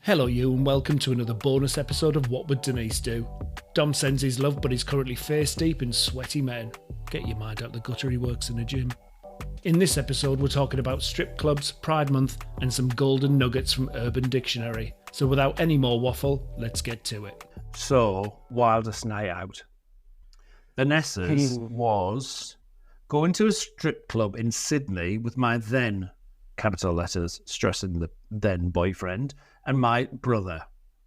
Hello you and welcome to another bonus episode of What Would Denise Do? Dom sends his love but he's currently face deep in sweaty men. Get your mind out the gutter, he works in a gym. In this episode we're talking about strip clubs, Pride Month and some golden nuggets from Urban Dictionary. So without any more waffle, let's get to it. So, wildest night out. Vanessa's was going to a strip club in Sydney with my then, capital letters, stressing the then boyfriend, and my brother.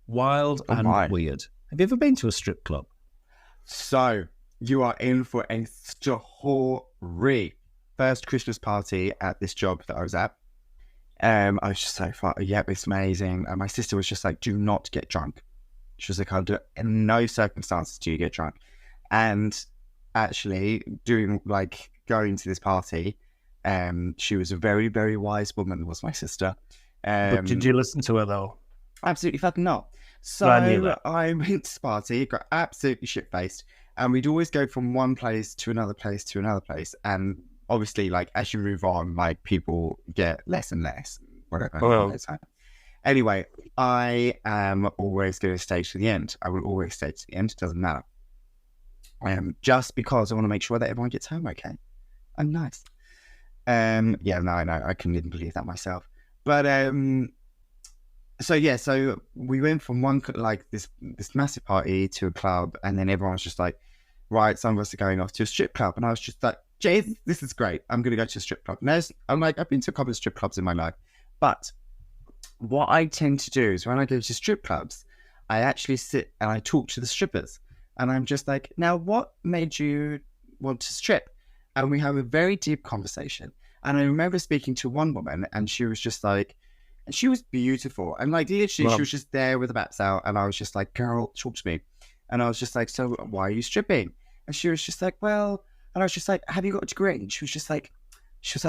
Wild and weird. Have you ever been to a strip club? So, you are in for a story. First Christmas party at this job that I was at. I was just like, yep, it's amazing. And my sister was just like, do not get drunk. She was like, in no circumstances do you get drunk. And actually, going to this party, she was a very, very wise woman, was my sister. But did you listen to her, though? Absolutely fucking not. So I went to this party, got absolutely shit-faced, and we'd always go from one place to another place to another place. And obviously, like, as you move on, like, people get less and less, whatever. Well. Anyway, I am always going to stay to the end. I will always stay to the end. It doesn't matter. Just because I want to make sure that everyone gets home okay. I'm nice. No, I know. I couldn't even believe that myself. But, so we went from one, like, this massive party to a club, and then everyone was just like, right, some of us are going off to a strip club. And I was just like, Jay, this is great. I'm going to go to a strip club. And I'm like, I've been to a couple of strip clubs in my life. But what I tend to do is when I go to strip clubs, I actually sit and I talk to the strippers. And I'm just like, now, what made you want to strip? And we have a very deep conversation. And I remember speaking to one woman, and she was just like, and she was beautiful. And like, literally, she was just there with the bats out. And I was just like, girl, talk to me. And I was just like, so why are you stripping? And she was just like, well, and I was just like, have you got a degree? And she was like,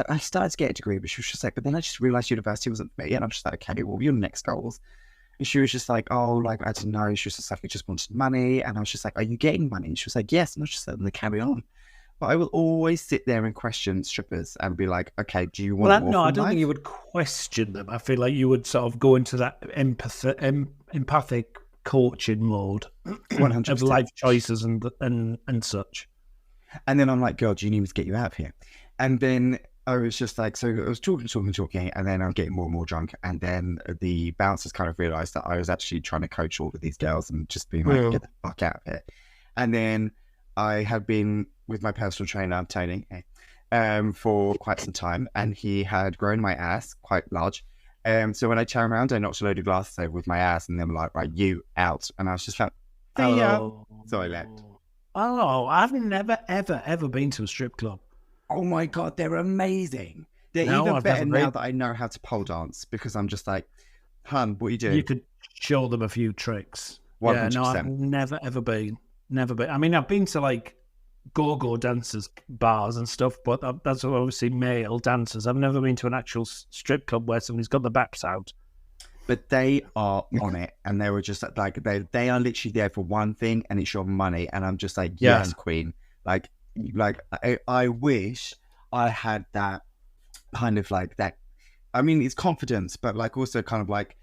I started to get a degree, but she was just like, but then I just realized university wasn't for me. And I'm just like, okay, well, your next goals. And she was just like, oh, like, I didn't know. She was just like, I just wanted money. And I was just like, are you getting money? And she was like, yes. And I was just like, then carry on. But I will always sit there and question strippers and be like, okay, do you want more no, from I don't life? think you would question them. I feel like you would sort of go into that empathic coaching mode 100%. of life choices and such. And then I'm like, girl, do you need me to get you out of here? And then I was just like, so I was talking, and then I'm getting more and more drunk. And then the bouncers kind of realised that I was actually trying to coach all of these girls and just being like, get the fuck out of here. And then I had been with my personal trainer, Tony, for quite some time, and he had grown my ass quite large. So when I turned around, I knocked a load of glasses over with my ass, and they were like, right, you out. And I was just like, see ya. So I left. Oh, I've never, ever been to a strip club. Oh my God, they're amazing. They're even better now that I know how to pole dance, because I'm just like, hun, what are you doing? You could show them a few tricks. 100%. Yeah, no, I've never, ever been. Never been. I mean, I've been to like go-go dancers bars and stuff, but that's obviously male dancers. I've never been to an actual strip club where somebody's got the backs out. But they are on it, and they were just like, they are literally there for one thing, and it's your money. And I'm just like, yes, queen. Like I wish I had that kind of like that. I mean, it's confidence, but like also kind of like,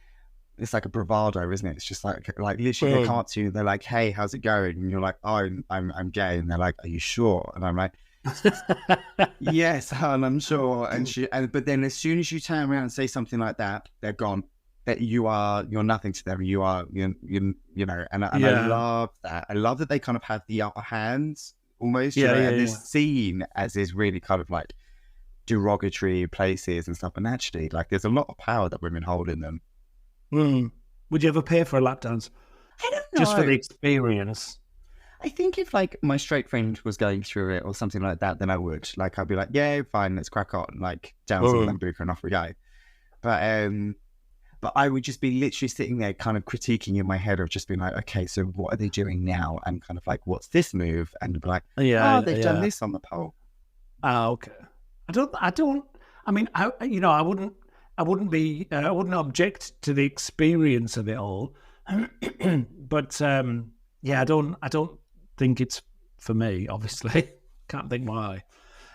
it's like a bravado, isn't it? It's just like literally they come up to you, they're like, hey, how's it going? And you're like, oh, I'm gay. And they're like, are you sure? And I'm like, yes, hon, I'm sure. But then as soon as you turn around and say something like that, they're gone. That you're nothing to them. You are, you know, and I love that. I love that they kind of have the upper hands almost. And this scene as is really kind of like derogatory places and stuff. And actually, like, there's a lot of power that women hold in them. Would you ever pay for a lap dance? I don't know. Just for the experience. I think if like my straight friend was going through it or something like that, then I would. Like, I'd be like, yeah, fine, let's crack on. Like, down some Lambuka and off we go. But I would just be literally sitting there kind of critiquing in my head of just being like, okay, so what are they doing now? And kind of like, what's this move? And be like, they've done this on the pole. Oh, okay. I mean, I wouldn't object to the experience of it all. But I don't think it's for me, obviously. Can't think why.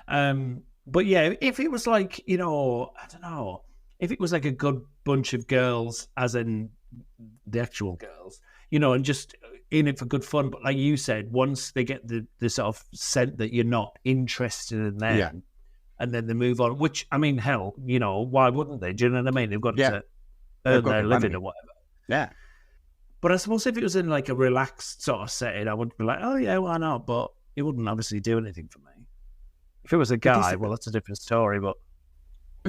But yeah, if it was like, I don't know, if it was like a good bunch of girls, as in the actual girls, you know, and just in it for good fun. But like you said, once they get the sort of scent that you're not interested in them, and then they move on, which, I mean, hell, you know, why wouldn't they? Do you know what I mean? They've got to earn their living or whatever. Yeah. But I suppose if it was in like a relaxed sort of setting, I would be like, oh yeah, why not? But it wouldn't obviously do anything for me. If it was a guy, well, that's a different story. But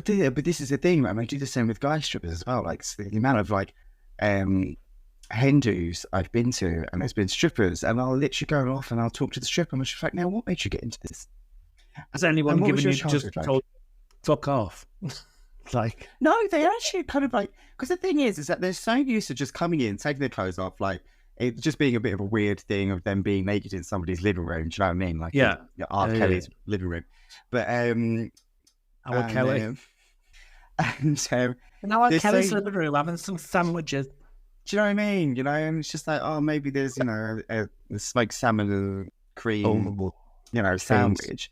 this is the thing, man. I do the same with guy strippers as well. Like the amount of like Hindus I've been to, and there's been strippers, and I'll literally go off and I'll talk to the stripper. I'm just like, now, what made you get into this? Has anyone given you just told, fuck off? Like, no, they actually kind of like, because the thing is that they're so used to just coming in, taking their clothes off, like it just being a bit of a weird thing of them being naked in somebody's living room. Do you know what I mean? Like, R. Kelly's living room. But our Kelly. Now our Kelly's living room having some sandwiches. Do you know what I mean? You know, and it's just like, oh, maybe there's, you know, a smoked salmon and cream, you know, sandwich.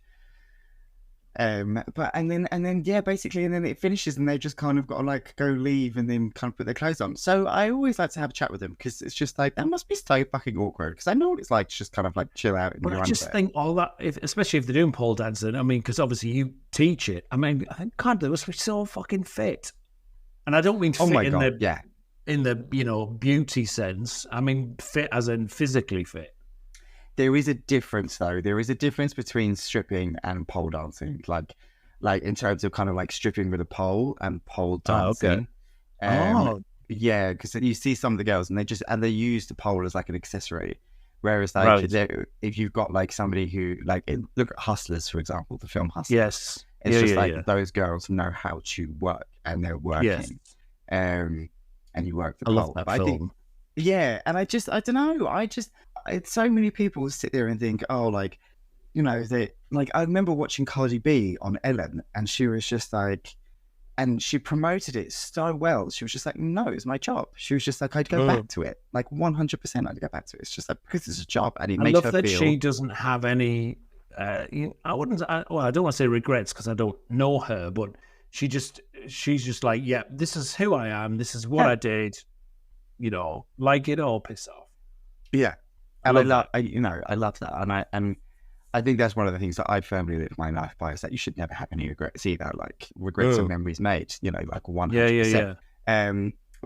But and then basically, and then it finishes, and they just kind of got to like go leave and then kind of put their clothes on. So I always like to have a chat with them, because it's just like, that must be so fucking awkward, because I know what it's like to just kind of like chill out. But I just think all that, especially if they're doing pole dancing, I mean, because obviously you teach it. I mean, God, they must be so fucking fit. And I don't mean fit in the you know, beauty sense. I mean fit as in physically fit. There is a difference, though. There is a difference between stripping and pole dancing. Like in terms of kind of like stripping with a pole and pole dancing. Yeah, because you see some of the girls and they use the pole as like an accessory. Whereas like if you've got like somebody who look at Hustlers, for example, the film Hustlers. Yes. It's those girls know how to work, and they're working. Yes. And you work the pole. I love that film. And I don't know. So many people sit there and think, oh, like, you know, I remember watching Cardi B on Ellen, and she was just like, and she promoted it so well. She was just like, no, it's my job. She was just like, I'd go back to it. Like 100% I'd go back to it. It's just like, because it's a job, and it makes her feel. I love that she doesn't have any, I don't want to say regrets, because I don't know her, but she's just like, yeah, this is who I am. This is what I did, you know, like it or piss off. Yeah. And I love that, and I think that's one of the things that I firmly live my life by, is that you should never have any regrets either. Like regrets are memories made, you know, like 100%.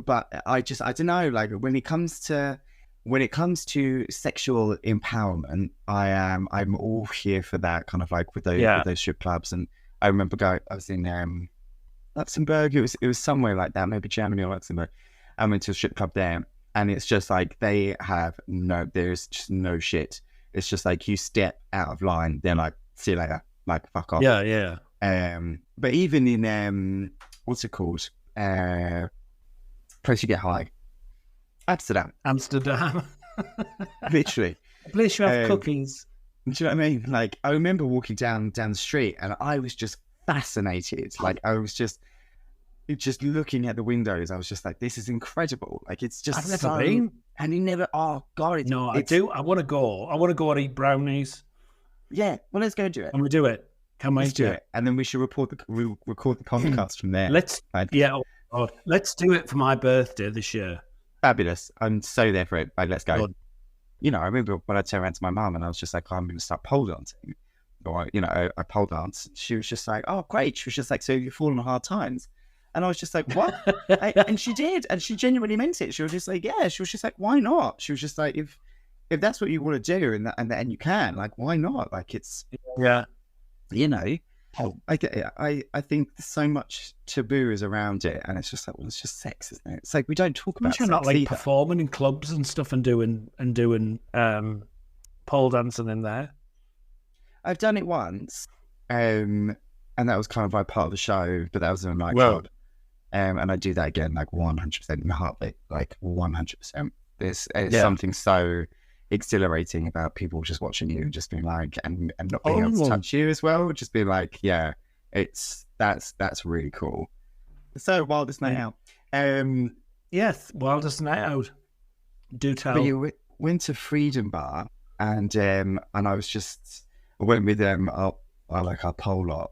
But I don't know. Like when it comes to sexual empowerment, I'm all here for that, kind of like with those strip clubs. And I remember I was in Luxembourg. It was somewhere like that, maybe Germany or Luxembourg. I went to a strip club there. And it's just like there's just no shit. It's just like you step out of line, they're like, see you later, like fuck off. Yeah. But even in what's it called? Place you get high. Amsterdam. Literally. A place you have cookies. Do you know what I mean? Like I remember walking down the street, and I was just fascinated. Like I was just looking at the windows. I was just like, this is incredible. Like it's just I've never been. And you never, oh God. I do. I want to go. I want to go and eat brownies. Yeah. Well, let's go do it. And we do it. Can we do it? And then we should record the podcast from there. Let's do it for my birthday this year. Fabulous. I'm so there for it. Like, let's go. Good. You know, I remember when I turned around to my mum and I was just like, oh, I'm going to start pole dancing. Or, you know, I pole dance. She was just like, oh, great. She was just like, so you've fallen on hard times. And I was just like, what? And she did. And she genuinely meant it. She was just like, yeah. She was just like, why not? She was just like, if that's what you want to do and you can, like, why not? Like, it's, you know, I think there's so much taboo is around it. And it's just like, well, it's just sex, isn't it? It's like, we don't talk about sex not like either. Performing in clubs and stuff and doing pole dancing in there. I've done it once. And that was kind of like part of the show, but that was in a nightclub. And I do that again, like 100% in a heartbeat, like 100%. There's something so exhilarating about people just watching you and just being like, and not being able to touch you as well. Just being like, yeah, that's really cool. So wildest night out. Yes, wildest night out. Do tell. But you went to Freedom Bar, and I went with our pole lot,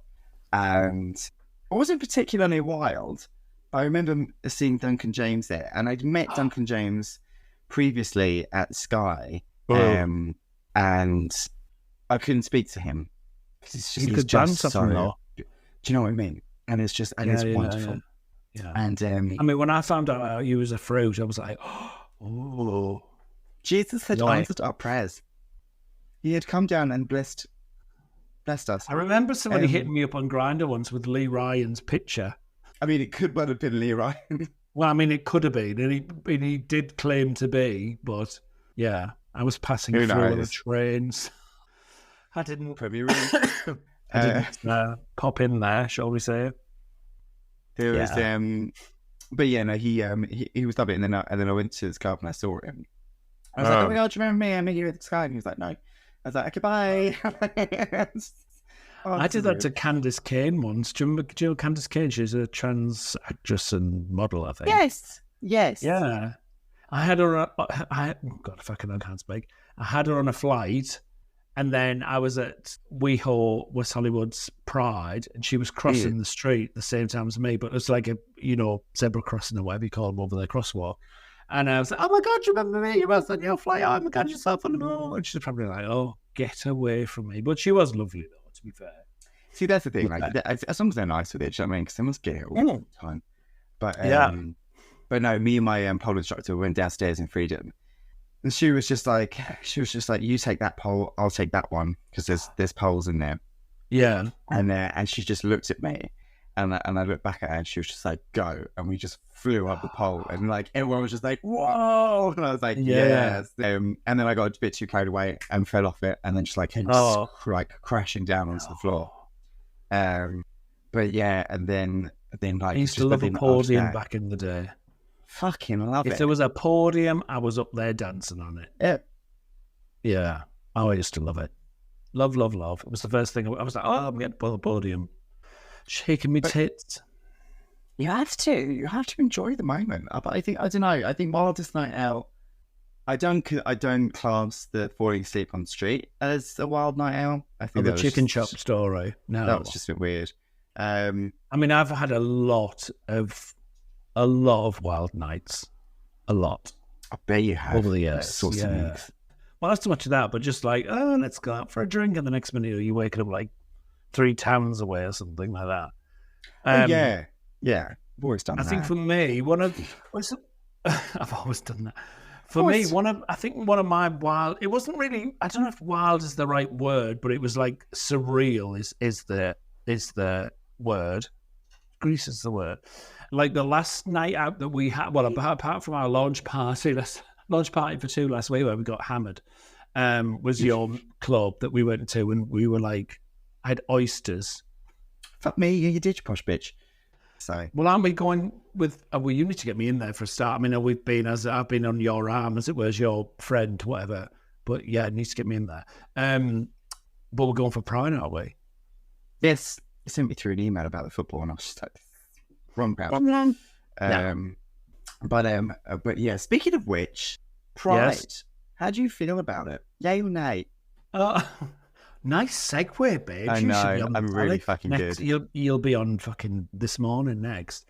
and it wasn't particularly wild. I remember seeing Duncan James there, and I'd met Duncan James previously at Sky, and I couldn't speak to him because He could dance up and all. Do you know what I mean? And it's just, and it's wonderful. Yeah. And I mean, when I found out he was a fruit, I was like, oh, Jesus had answered our prayers. He had come down and blessed us. I remember somebody hitting me up on Grindr once with Lee Ryan's picture. I mean, it could well have been Lee Ryan. Well, I mean, it could have been, and he did claim to be, but yeah, I was passing through on the trains. I didn't pop in there, shall we say? There was, but yeah, no, he was lovely, and then I went to his club and I saw him. I was like, oh my God, do you remember me? I'm here at the Sky. And he was like, no. I was like, okay, bye. I did that to Candice Kane once. Do you know Candice Kane? She's a trans actress and model, I think. Yes. Yeah. I had her, God, if I can't speak. I had her on a flight, and then I was at WeHo, West Hollywood's Pride, and she was crossing the street the same time as me, but it was like a, zebra crossing or whatever you call them over the crosswalk. And I was like, oh my God, you remember me? You must on your flight. Oh my God, yourself on the moon. And she's probably like, oh, get away from me. But she was lovely, though, to be fair. See, that's the thing. Like, as long as they're nice with it, do you know what I mean? Because they must get it all the time. But but no, me and my pole instructor went downstairs in Freedom, and she was just like, you take that pole, I'll take that one, because there's poles in there. Yeah. And she just looked at me, and I looked back at her, and she was just like, go, and we just flew up the pole, and like everyone was just like, whoa, and I was like, yes. And then I got a bit too carried away and fell off it, and then just like crashing down onto the floor. But yeah, and then like I used to love a podium back in the day. Fucking love it. If there was a podium, I was up there dancing on it. Yeah. Oh, I used to love it. Love. It was the first thing I was like, oh, I'm getting a podium. Shaking me tits. You have to enjoy the moment. But I don't know. I think wildest night out, I don't class the falling asleep on the street as a wild night out. I think the chicken chop story. No, that was just a bit weird. I mean, I've had a lot of wild nights. A lot. I bet you have. Over the years. Well, not so much of that, but just like, oh, let's go out for a drink. And the next minute you're waking up like 3 towns away or something like that. Yeah. I've always done that. I think for me, I've always done that. For me, one of my wild, it wasn't really, I don't know if wild is the right word, but it was like surreal is the word. Grease is the word. Like the last night out that we had, well, apart from our launch party for 2 last week where we got hammered, was your club that we went to, and we were like, I had oysters. Fuck me, you did, posh bitch. So, well, aren't we going with? Well, you need to get me in there for a start. I mean, I've been on your arm, as it were, as your friend, whatever. But yeah, it needs to get me in there. But we're going for Pride, aren't we? Yes, you sent me through an email about the football, and I was just like, wrong crowd. But yeah, speaking of which, Pride. Yes. How do you feel about it? Yay or nay? Nice segue, babe. I know. I'm really fucking good. You'll be on fucking This Morning next.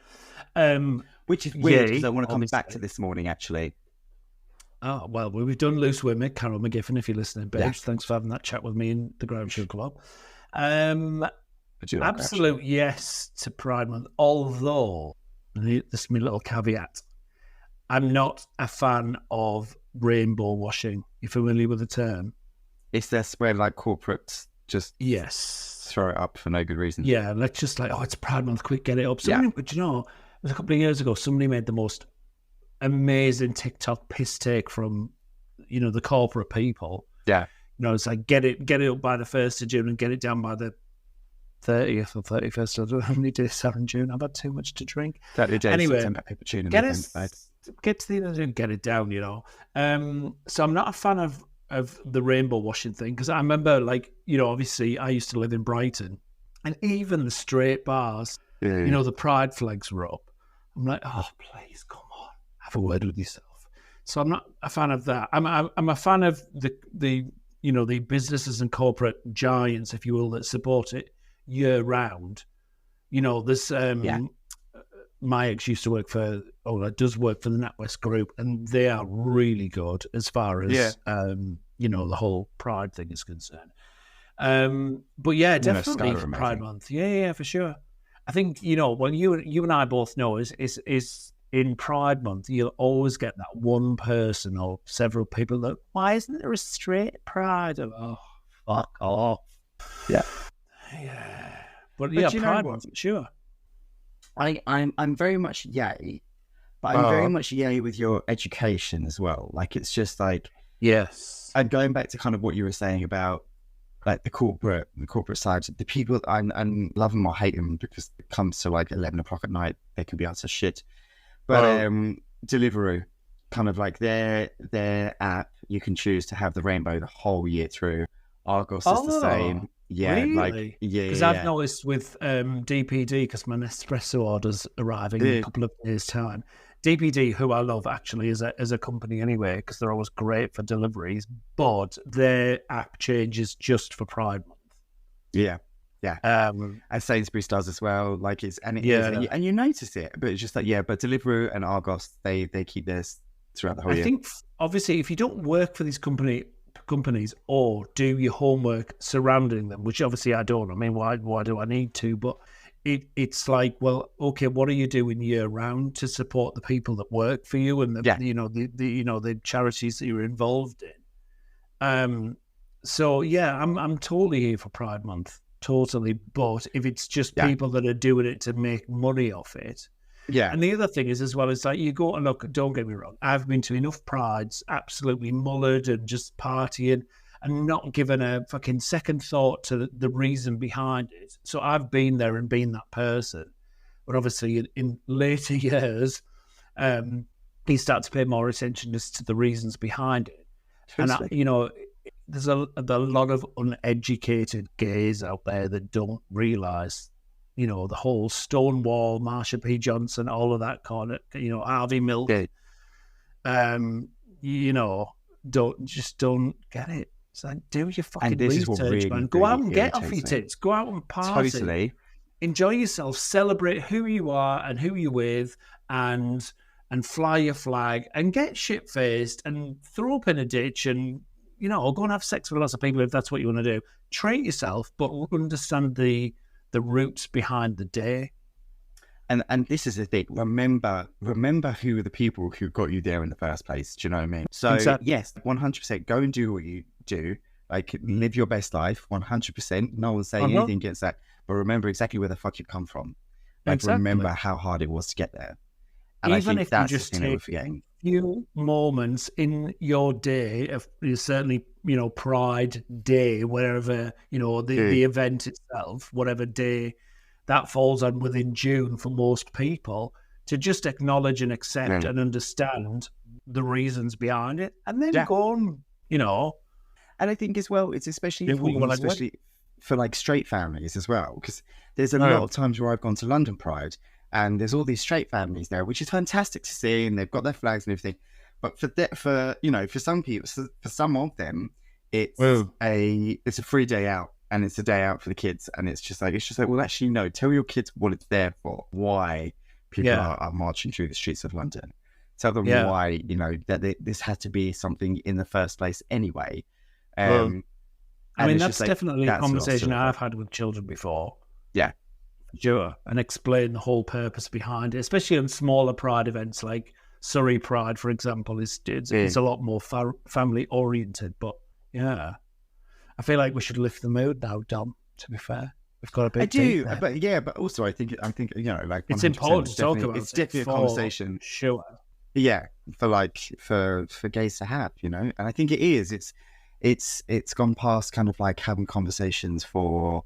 Which is weird because I want to come back to This Morning, actually. Oh, well, we've done Loose Women, Carol McGiffin, if you're listening, babes. Yeah. Thanks for having that chat with me in the Ground Shoe Club. Absolute yes to Pride Month, although, this is my little caveat, I'm not a fan of rainbow washing. You familiar with the term? It's this where like corporates just throw it up for no good reason. Yeah, let's just like, it's Pride Month, quick, get it up. But you know, it was a couple of years ago, somebody made the most amazing TikTok piss take from, the corporate people. Yeah. It's like, get it up by the 1st of June and get it down by the 30th or 31st. I don't know how many days are in June. I've had too much to drink. 30 days, anyway, September, paper tune, get to the end of June, get it down, So I'm not a fan of the rainbow washing thing, because I remember, like, obviously I used to live in Brighton, and even the straight bars, the pride flags were up. I'm like, oh, please, come on, have a word with yourself. So I'm not a fan of that. I'm a fan of the businesses and corporate giants, if you will, that support it year round. There's my ex used to work for, does work for the NatWest Group, and they are really good as far as, the whole Pride thing is concerned. But yeah, definitely Pride Month. Yeah, for sure. I think, well, you and I both know is in Pride Month, you'll always get that one person or several people that, why isn't there a straight Pride? Oh, fuck off. Yeah. Yeah. But yeah, Pride Month, sure. I'm very much yay, but I'm very much yay with your education as well. Like, it's just like, yes. And going back to kind of what you were saying about like the corporate side, the people, I love them or hate them because it comes to like 11 o'clock at night, they can be utter shit. But Deliveroo, kind of like their app, you can choose to have the rainbow the whole year through. Argos is the same. Yeah, really? Because I've noticed with DPD, because my Nespresso order's arriving in a couple of days' time. DPD, who I love actually as a company anyway, because they're always great for deliveries, but their app changes just for Pride Month. Yeah. And Sainsbury's does as well. Like and you notice it, but it's just like but Deliveroo and Argos, they keep theirs throughout the whole year. I think obviously if you don't work for these companies or do your homework surrounding them, which obviously I don't. I mean, why do I need to? But it's like, well, okay, what are you doing year round to support the people that work for you and the charities that you're involved in? So yeah, I'm totally here for Pride Month, totally. But if it's just people that are doing it to make money off it. Yeah. And the other thing is as well, is like you go and look, don't get me wrong, I've been to enough prides, absolutely mullered and just partying and not given a fucking second thought to the reason behind it. So I've been there and been that person. But obviously in later years, you start to pay more attention as to the reasons behind it. Totally. And, there's a lot of uneducated gays out there that don't realise, the whole Stonewall, Marsha P. Johnson, all of that kind of, Harvey Milk, don't get it. It's like, do your fucking research, really, man. Go out and get off your tits. Go out and party. Totally. Enjoy yourself. Celebrate who you are and who you're with, and fly your flag and get shit-faced and throw up in a ditch and, go and have sex with lots of people if that's what you want to do. Treat yourself, but understand the roots behind the day. And this is the thing. Remember who are the people who got you there in the first place. Do you know what I mean? So yes, 100%. Go and do what you do. Like, live your best life. 100%. No one's saying anything against that. But remember exactly where the fuck you come from. Like, remember how hard it was to get there. And even I think if that's you just the thing take a few moments in your day, certainly, Pride Day, wherever, the event itself, whatever day that falls on within June for most people, to just acknowledge and accept and understand the reasons behind it, and then go on, And I think as well, it's especially for like straight families as well, because there's a lot of times where I've gone to London Pride and there's all these straight families there, which is fantastic to see, and they've got their flags and everything. But for some people, for some of them, it's a free day out. And it's a day out for the kids, and it's just like, well, actually, no. Tell your kids what it's there for. Why people are marching through the streets of London. Tell them why, that this had to be something in the first place anyway. I mean, that's definitely a conversation I've had with children before. Yeah, sure, and explain the whole purpose behind it, especially on smaller Pride events like Surrey Pride, for example. It's a lot more family oriented, but yeah. I feel like we should lift the mood now, Dom, to be fair. We've got a bit. I do, but also I think like it's important to talk about. It's definitely a conversation. Sure. Yeah, for gays to have, and I think it is. It's gone past kind of like having conversations for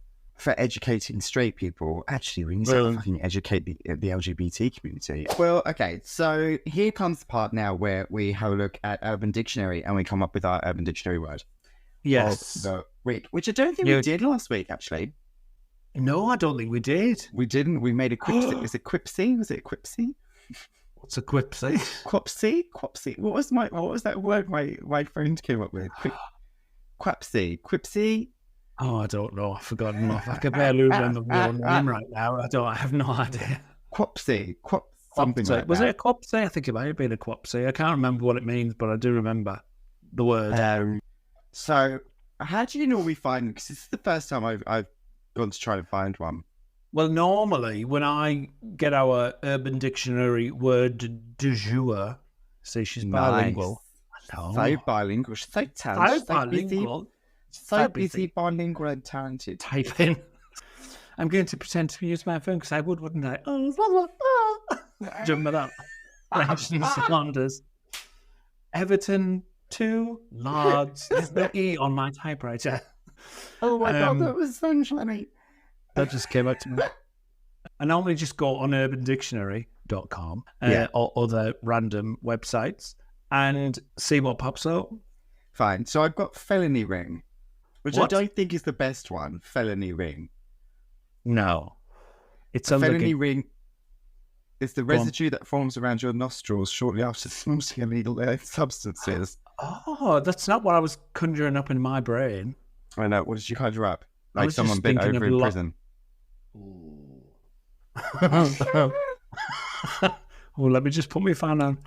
educating straight people. Actually, we need to fucking educate the LGBT community. Well, okay, so here comes the part now where we have a look at Urban Dictionary and we come up with our Urban Dictionary word. Yes. The week, which I don't think we did last week, actually. No, I don't think we did. We didn't. We made a quipsy. Is it quipsy? Was it quipsy? What's a quipsy? Quipsy. What was that word my friend came up with? Quipsy. Oh, I don't know. I've forgotten. I can barely remember my own name right now. I have no idea. Quopsy. Something like Was that. it a quopsy? I think it might have been a quopsy. I can't remember what it means, but I do remember the word. So, how do you normally find? Because this is the first time I've gone to try to find one. Well, normally when I get our Urban Dictionary word du jour, see, she's bilingual. So bilingual. She's so talented. So bilingual. So busy, bilingual and talented. Type in. I'm going to pretend to use my phone because I wouldn't I? Oh, do you remember that? French and Saunders. Everton 2 Lards. There's no E on my typewriter. Oh my God, that was so funny. That just came out to me. I normally just go on urbandictionary.com or other random websites and see what pops up. Fine. So I've got felony ring, which I don't think is the best one. Felony ring. No. It sounds felony ring is the residue that forms around your nostrils shortly after snorting illegal substances. Oh, that's not what I was conjuring up in my brain. I know. What did you conjure up? Like someone bent over in prison. Oh, let me just put my fan on.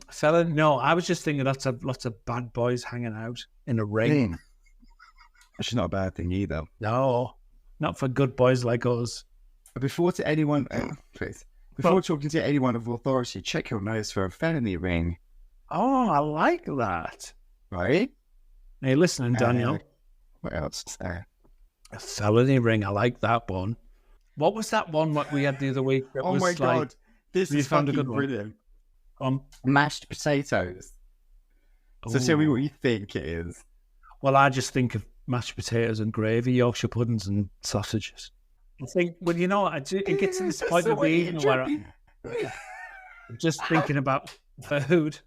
Felon. No, I was just thinking lots of bad boys hanging out in a ring. Actually, not a bad thing either. No, not for good boys like us. Before talking to anyone of authority, check your nose for a felony ring. Oh, I like that. Right? Are you listening, Daniel? What else is there? A felony ring. I like that one. What was that one what we had the other week? Oh my God. This is fucking brilliant. Mashed potatoes. So tell me what you think it is. Well, I just think of mashed potatoes and gravy, Yorkshire puddings and sausages. I think, well, you know, it gets to this point of eating where I'm just thinking about food.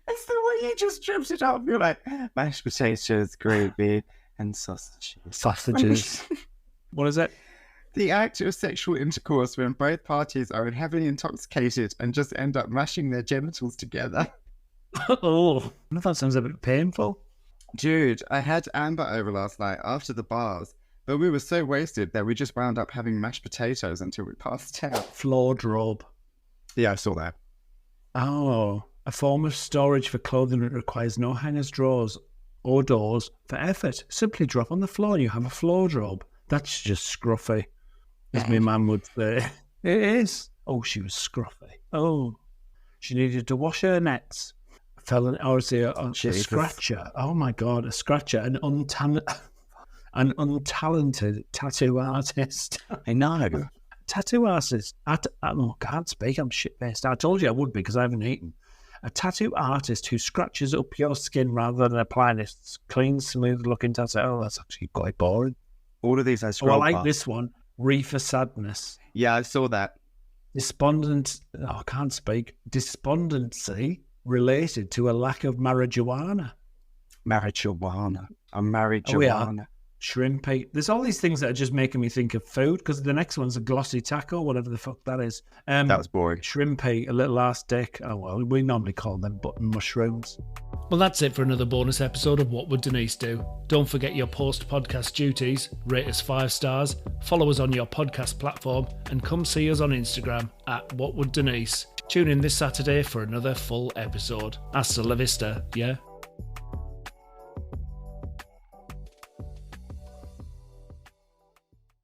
It's the way you just tripped it up. You're like, mashed potatoes, gravy, and sausages. Sausages. What is it? The act of sexual intercourse when both parties are heavily intoxicated and just end up mashing their genitals together. Oh, that sounds a bit painful. Dude, I had Amber over last night after the bars, but we were so wasted that we just wound up having mashed potatoes until we passed out. Floor drop. Yeah, I saw that. Oh, a form of storage for clothing that requires no hangers, drawers, or doors for effort. Simply drop on the floor and you have a floor drop. That's just scruffy, as my mum would say. It is. Oh, she was scruffy. Oh, she needed to wash her nets. Felon, or is it a scratcher? Oh my God, a scratcher, an untalented tattoo artist. I know. Tattoo artist. I can't speak. I'm shit-faced. I told you I would be because I haven't eaten. A tattoo artist who scratches up your skin rather than applying a clean, smooth-looking tattoo. Oh, that's actually quite boring. All of these I scroll I like this one. Reefer sadness. Yeah, I saw that. Despondent. Oh, I can't speak. Despondency related to a lack of marijuana. Marijuana. I'm marijuana. Shrimpy. There's all these things that are just making me think of food because the next one's a glossy taco, whatever the fuck that is. That was boring. Shrimpy, a little ass dick. Oh, well, we normally call them button mushrooms. Well, that's it for another bonus episode of What Would Denise Do? Don't forget your post-podcast duties, rate us 5 stars, follow us on your podcast platform, and come see us on Instagram at What Would Denise. Tune in this Saturday for another full episode. Hasta la vista, yeah?